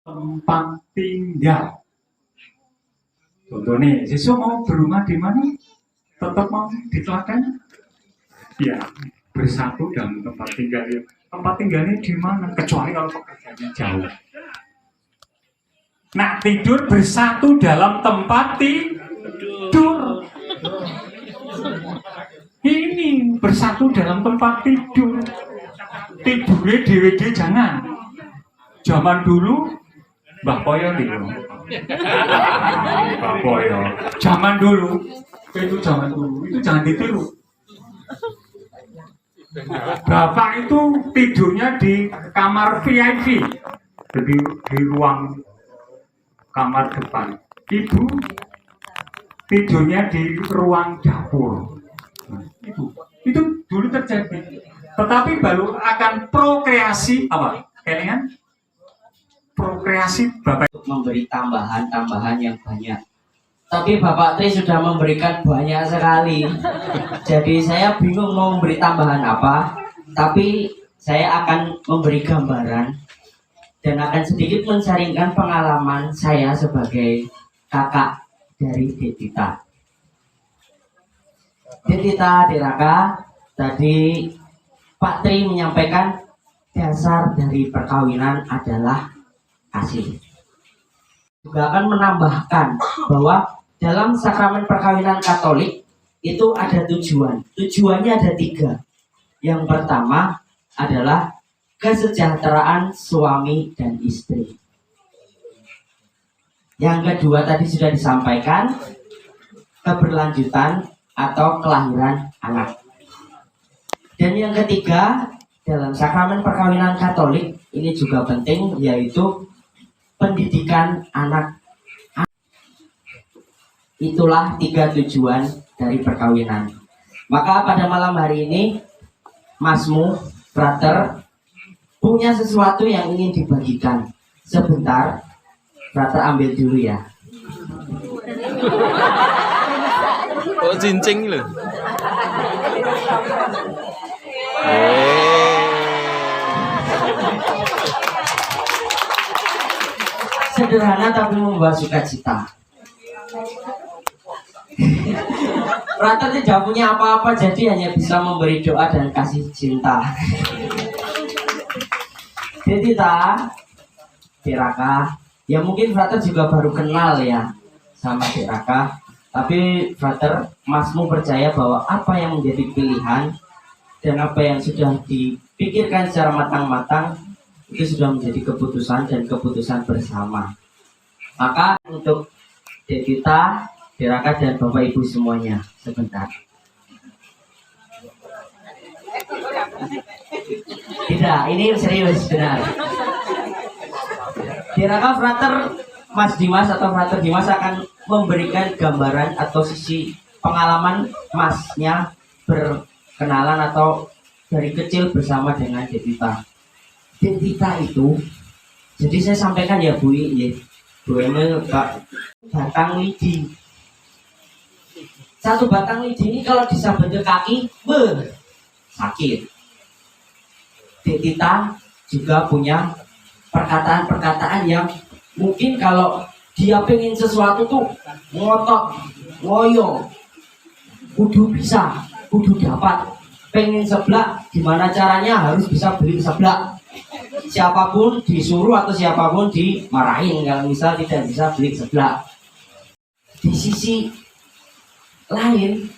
tempat tinggal. Contohnya, siswa mau berumah di mana? Tetap mau di teladan? Ya, bersatu dalam tempat tinggal. Tempat tinggalnya di mana? Kecuali kalau pekerjaannya jauh. Nah, tidur bersatu dalam tempat tidur. Ini bersatu dalam tempat tidur. Tidurnya DWD jangan. Zaman dulu Mbah Poyo nih, Mbah Poyo. Zaman dulu itu jangan ditiru. Bapak itu tidurnya di kamar VIP, jadi di ruang kamar depan. Ibu tidurnya di ruang dapur. Itu dulu terjadi. Tetapi baru akan prokreasi apa? Kalian? Prokreasi Bapak memberi tambahan yang banyak. Tapi Bapak Tri sudah memberikan banyak sekali. Jadi saya bingung mau memberi tambahan apa. Tapi saya akan memberi gambaran dan akan sedikit mensaringkan pengalaman saya sebagai kakak dari Detita. Detita Deraka, tadi Pak Tri menyampaikan dasar dari perkawinan adalah kasih. Juga akan menambahkan bahwa dalam sakramen perkawinan Katolik itu ada tujuan. Tujuannya ada 3. Yang pertama adalah kesejahteraan suami dan istri. Yang kedua tadi sudah disampaikan, keberlanjutan atau kelahiran anak. Dan yang ketiga, dalam sakramen perkawinan Katolik ini juga penting, yaitu pendidikan anak. Itulah 3 tujuan dari perkawinan. Maka pada malam hari ini Masmu, Frater, punya sesuatu yang ingin dibagikan. Sebentar, Frater ambil dulu ya. Oh, cincin loh. Sederhana tapi membawa sukacita. Frater tidak punya apa-apa, jadi hanya bisa memberi doa dan kasih cinta. Detita Deraka, ya mungkin Frater juga baru kenal ya sama Deraka. Tapi Frater, Masmu percaya bahwa apa yang menjadi pilihan dan apa yang sudah dipikirkan secara matang-matang itu sudah menjadi keputusan dan keputusan bersama. Maka untuk Detita, Deraka dan Bapak Ibu semuanya, sebentar. Tidak, ini serius benar. Deraka, Frater Mas Dimas atau Frater Dimas akan memberikan gambaran atau sisi pengalaman Masnya berkenalan atau dari kecil bersama dengan Detita. Detita itu, jadi saya sampaikan ya Bu Emil, Pak, batang lidi. Satu batang lidi ini kalau disabet ke kaki, sakit. Detita juga punya perkataan-perkataan yang mungkin kalau dia pengen sesuatu tuh ngotot, ngoyo, kudu bisa, kudu dapat. Pengen seblak, gimana caranya harus bisa beli seblak. Siapapun disuruh atau siapapun dimarahin kalau misal tidak bisa beli seblak. Di sisi lain,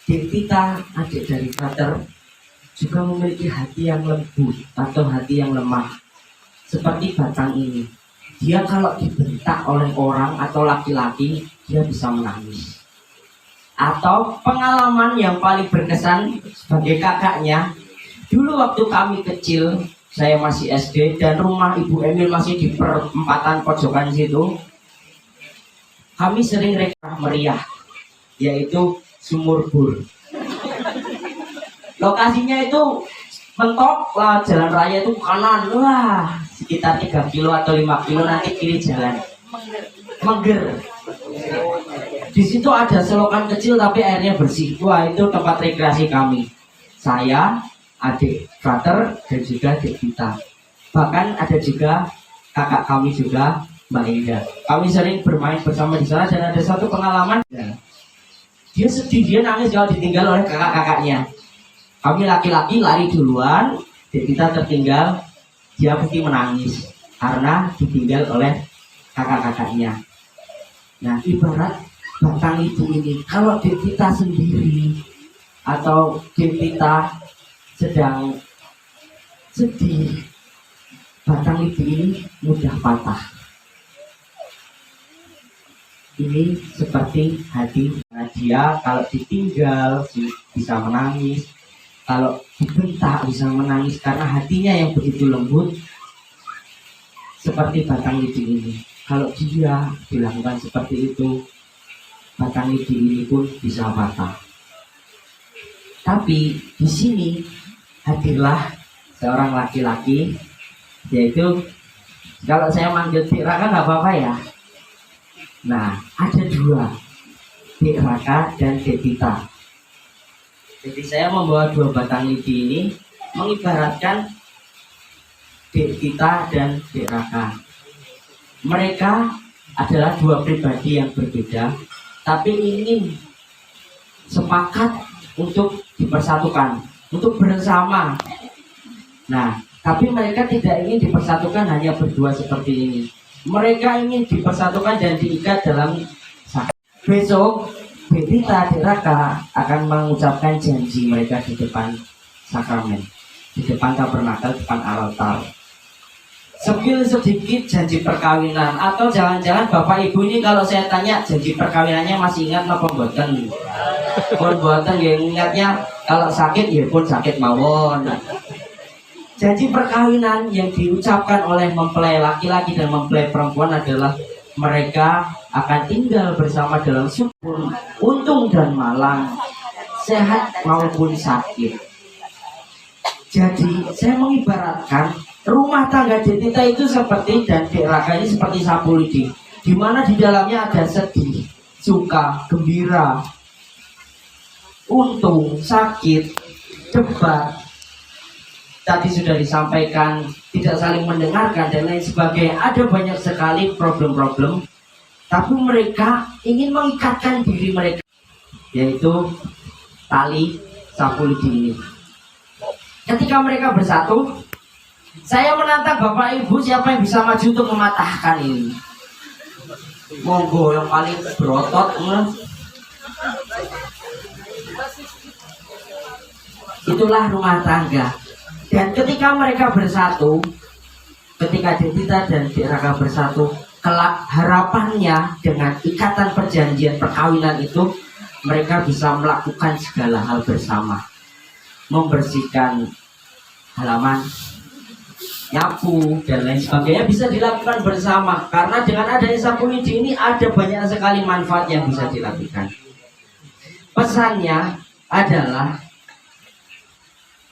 Detita, adik dari Frater, juga memiliki hati yang lembut atau hati yang lemah. Seperti batang ini. Dia kalau dibentak oleh orang atau laki-laki, dia bisa menangis. Atau pengalaman yang paling berkesan sebagai kakaknya, dulu waktu kami kecil, saya masih SD dan rumah Ibu Emil masih di perempatan pojokan situ, kami sering rekah meriah, yaitu Sumur Bur. Lokasinya itu mentok lah, jalan raya itu kanan, wah sekitar 3 kilo atau 5 kilo, nanti kiri jalan Mengger. Di situ ada selokan kecil tapi airnya bersih. Wah, itu tempat rekreasi kami. Saya, adik Frater dan juga Detita. Bahkan ada juga kakak kami juga, Mbak Indah. Kami sering bermain bersama di sana dan ada satu pengalaman. Dia sedih, dia nangis kalau ditinggal oleh kakak-kakaknya. Kami laki-laki lari duluan, kita tertinggal, dia pasti menangis karena ditinggal oleh kakak-kakaknya. Nah, ibarat batang itu ini, kalau kita sendiri atau kita sedang sedih, batang itu ini mudah patah. Ini seperti hati dia, kalau ditinggal bisa menangis, kalau dibentak bisa menangis karena hatinya yang begitu lembut. Seperti batang lidi ini, kalau dia dilakukan seperti itu, batang lidi ini pun bisa patah. Tapi di sini hadirlah seorang laki-laki, yaitu kalau saya manggil Dik Raka nggak apa-apa ya. Nah, ada dua, Dik Raka dan Dik Tita. Jadi saya membawa dua batang lidi ini mengibaratkan Dik Tita dan Dik Raka. Mereka adalah dua pribadi yang berbeda, tapi ingin sepakat untuk dipersatukan, untuk bersama. Nah, tapi mereka tidak ingin dipersatukan hanya berdua seperti ini. Mereka ingin dipersatukan dan diikat dalam sakit. Besok Dik Tita, Dik Raka akan mengucapkan janji mereka di depan sakramen, di depan tabernakel, depan altar. Sepil sedikit janji perkawinan, atau jangan-jangan bapak ibu ini kalau saya tanya janji perkawinannya masih ingat apa mboten? Pun mboten ya, ingatnya kalau sakit ya pun sakit mawon. Janji perkawinan yang diucapkan oleh mempelai laki-laki dan mempelai perempuan adalah mereka akan tinggal bersama dalam syukur, untung dan malang, sehat maupun sakit. Jadi saya mengibaratkan rumah tangga Dik Tita itu seperti, dan Dik Raka ini seperti sapu lidi, di mana di dalamnya ada sedih, suka, gembira, untung, sakit, debat. Tadi sudah disampaikan tidak saling mendengarkan dan lain sebagainya. Ada banyak sekali problem-problem, tapi mereka ingin mengikatkan diri mereka, yaitu tali sapu lidi ini. Ketika mereka bersatu, saya menantang bapak ibu, siapa yang bisa maju untuk mematahkan ini? Monggo yang paling berotot. Itulah rumah tangga. Dan ketika mereka bersatu, ketika Dik Tita dan Dik Raka bersatu, kelak harapannya dengan ikatan perjanjian perkawinan itu, mereka bisa melakukan segala hal bersama. Membersihkan halaman, nyapu, dan lain sebagainya bisa dilakukan bersama. Karena dengan adanya sapu lidi ini ada banyak sekali manfaat yang bisa dilakukan. Pesannya adalah,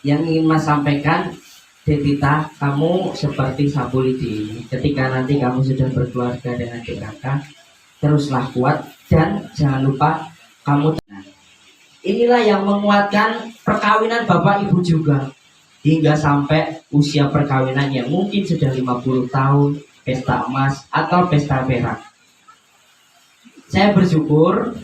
yang ingin Mas sampaikan, Dik Tita, kamu seperti sapu lidi ini. Ketika nanti kamu sudah berkeluarga dengan Dik Raka, teruslah kuat dan jangan lupa kamu tenang. Inilah yang menguatkan perkawinan bapak ibu juga, hingga sampai usia perkawinan yang mungkin sudah 50 tahun, pesta emas atau pesta perak. Saya bersyukur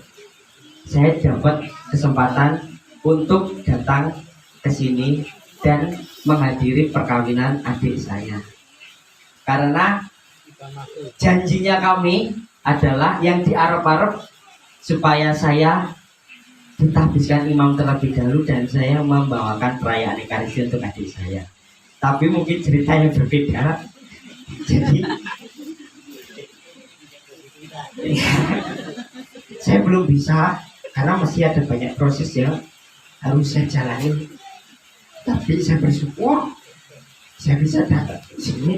saya dapat kesempatan untuk datang ke sini dan menghadiri perkawinan adik saya. Karena janjinya kami adalah yang diarep-arep supaya saya ditahbiskan imam terlebih dahulu dan saya membawakan perayaan Ekaristi untuk adik saya. Tapi mungkin ceritanya berbeda. Jadi saya belum bisa karena masih ada banyak proses yang harus saya jalani. Tapi saya bersyukur saya bisa datang ke sini.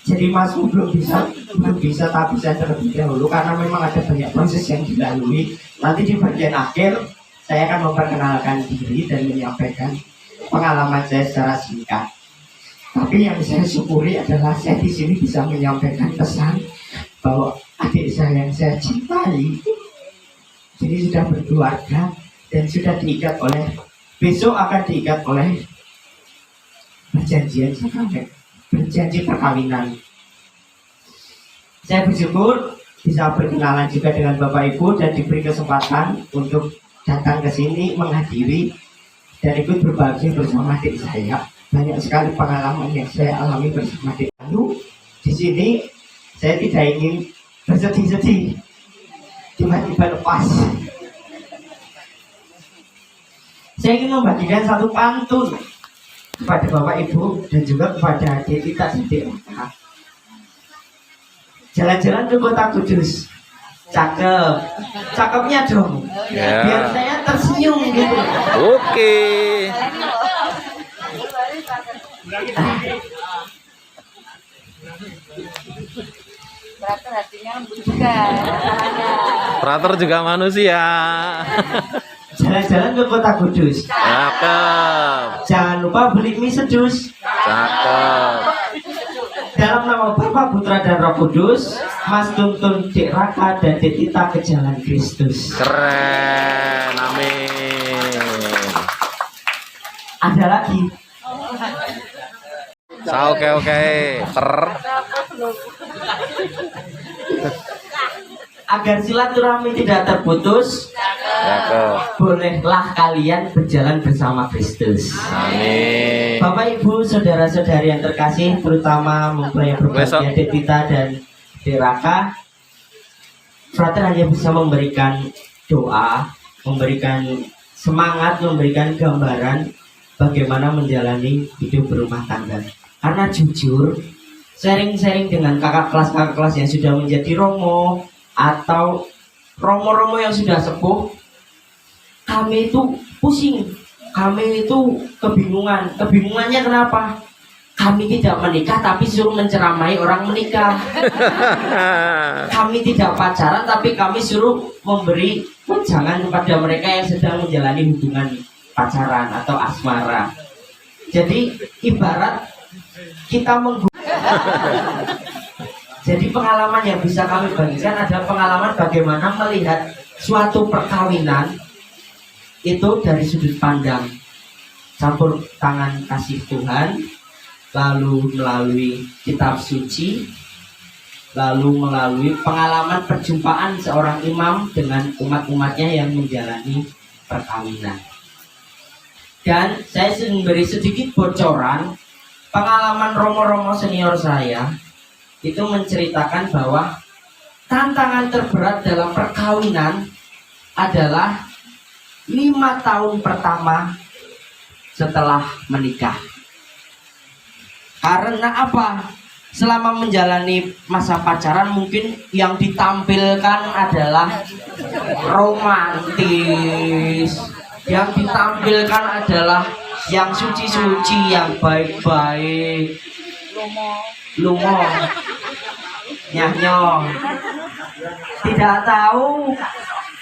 Jadi Masmu belum bisa, tapi saya terlebih dahulu karena memang ada banyak proses yang dilalui. Nanti di bagian akhir saya akan memperkenalkan diri dan menyampaikan pengalaman saya secara singkat. Tapi yang saya syukuri adalah saya di sini bisa menyampaikan pesan bahwa adik saya yang saya cintai ini sudah berkeluarga dan sudah diikat oleh, besok akan diikat oleh perjanjian sakramen, berjanji perkawinan. Saya bersyukur bisa berkenalan juga dengan Bapak Ibu dan diberi kesempatan untuk datang ke sini menghadiri dan ikut berbagi bersama adik saya. Banyak sekali pengalaman yang saya alami bersama adik. Lalu di sini saya tidak ingin bersedih-sedih, tiba-tiba lepas. Saya ingin membagikan satu pantun kepada Bapak Ibu dan juga kepada adik kita sendiri. Jalan-jalan ke kota Kudus, cakep, cakepnya dong, biar saya tersenyum gitu. Oke. Operator hatinya lembut juga rasanya. Operator juga manusia. Jalan-jalan ke kota Kudus, Cakep. jangan lupa beli mie sedus. Cakep. Dalam nama Bapa, Putra dan Roh Kudus, Mas tuntun Dek Raka dan Dek Tita ke jalan Kristus. Keren. Amin. Ada lagi. Oke. Agar silaturahmi tidak terputus, Cakep. bolehlah kalian berjalan bersama Kristus. Amin. Bapak Ibu, saudara-saudari yang terkasih, terutama mempelai berbahagia Dek Tita dan Dek Raka, Frater hanya bisa memberikan doa, memberikan semangat, memberikan gambaran bagaimana menjalani hidup berumah tangga. Karena jujur, sharing-sharing dengan kakak kelas yang sudah menjadi romo atau romo-romo yang sudah sepuh, kami itu pusing, kami itu kebingungan. Kebingungannya kenapa? Kami tidak menikah tapi suruh menceramai orang menikah. Kami tidak pacaran tapi kami suruh memberi wejangan kepada mereka yang sedang menjalani hubungan pacaran atau asmara. Jadi ibarat kita Jadi pengalaman yang bisa kami bagikan adalah pengalaman bagaimana melihat suatu perkawinan itu dari sudut pandang campur tangan kasih Tuhan, lalu melalui kitab suci, lalu melalui pengalaman perjumpaan seorang imam dengan umat-umatnya yang menjalani perkawinan. Dan saya memberi sedikit bocoran pengalaman romo-romo senior saya itu menceritakan bahwa tantangan terberat dalam perkawinan adalah 5 tahun pertama setelah menikah. Karena apa? Selama menjalani masa pacaran mungkin yang ditampilkan adalah romantis, yang ditampilkan adalah yang suci-suci, yang baik-baik, lumo, nyah-nyoh. Tidak tahu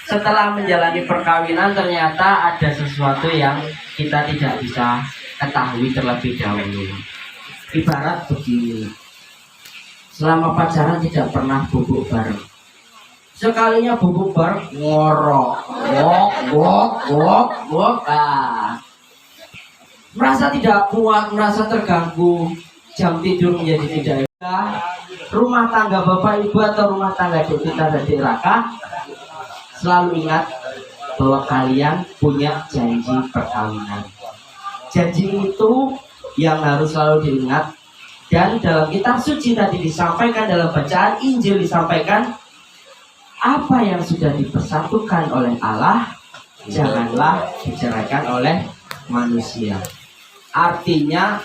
setelah menjalani perkawinan ternyata ada sesuatu yang kita tidak bisa ketahui terlebih dahulu. Ibarat begini, selama pacaran tidak pernah bubuk bareng. Sekalinya bubuk bareng, ngorok, wok. Merasa tidak kuat, merasa terganggu, jam tidur menjadi tidak enak. Rumah tangga Bapak Ibu atau rumah tangga Dek Tita dan Dek Raka, selalu ingat bahwa kalian punya janji perkawinan. Janji itu yang harus selalu diingat. Dan dalam kitab suci tadi disampaikan, dalam bacaan Injil disampaikan, apa yang sudah dipersatukan oleh Allah janganlah diceraikan oleh manusia. Artinya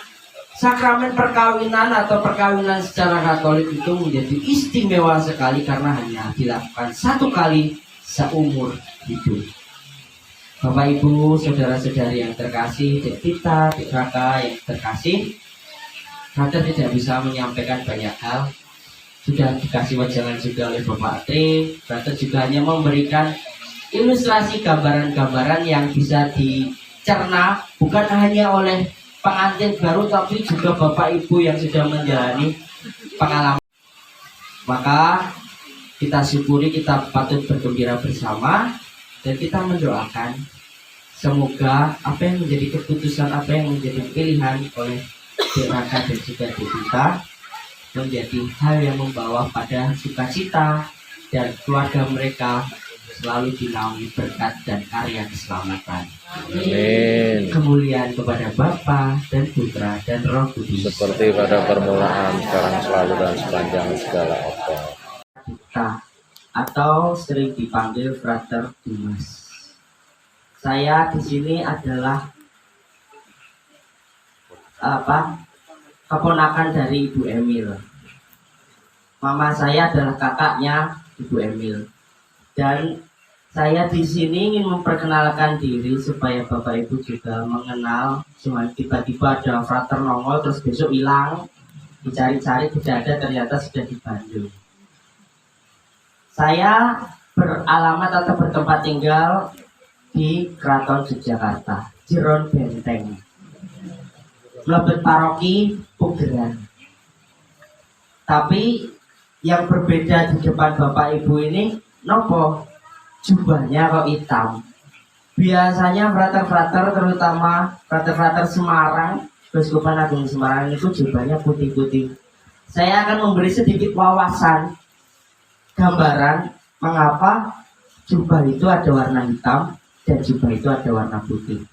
sakramen perkawinan atau perkawinan secara Katolik itu menjadi istimewa sekali karena hanya dilakukan 1 kali seumur hidup. Bapak Ibu, saudara-saudari yang terkasih, Dek Tita, Dek Raka yang terkasih, Frater tidak bisa menyampaikan banyak hal. Sudah dikasih wejangan juga oleh Bapak Tri. Frater juga hanya memberikan ilustrasi gambaran-gambaran yang bisa dicerna bukan hanya oleh pengantin baru tapi juga Bapak Ibu yang sudah menjalani pengalaman. Maka kita syukuri, kita patut bergembira bersama, dan kita mendoakan semoga apa yang menjadi keputusan, apa yang menjadi pilihan oleh Dek Raka dan juga Dek Vita menjadi hal yang membawa pada sukacita dan keluarga mereka selalu dinaungi berkat dan karya keselamatan. Amin. Kemuliaan kepada Bapa dan Putra dan Roh Kudus. Seperti pada permulaan, sekarang, selalu, dan sepanjang segala abad. Kita atau sering dipanggil Frater Dimas. Saya di sini adalah keponakan dari Ibu Emil. Mama saya adalah kakaknya Ibu Emil. Dan saya di sini ingin memperkenalkan diri supaya Bapak Ibu juga mengenal. Cuma tiba-tiba ada frater nongol terus besok hilang, dicari-cari tidak ada, ternyata sudah di Bandung. Saya beralamat atau bertempat tinggal di Keraton Yogyakarta, Jeron Benteng, mlebet paroki Pugeran. Tapi yang berbeda di depan Bapak Ibu ini, nopo jubahnya kok hitam. Biasanya frater-frater, terutama frater-frater Semarang, Keuskupan Agung Semarang itu jubahnya putih-putih. Saya akan memberi sedikit wawasan, gambaran mengapa jubah itu ada warna hitam dan jubah itu ada warna putih.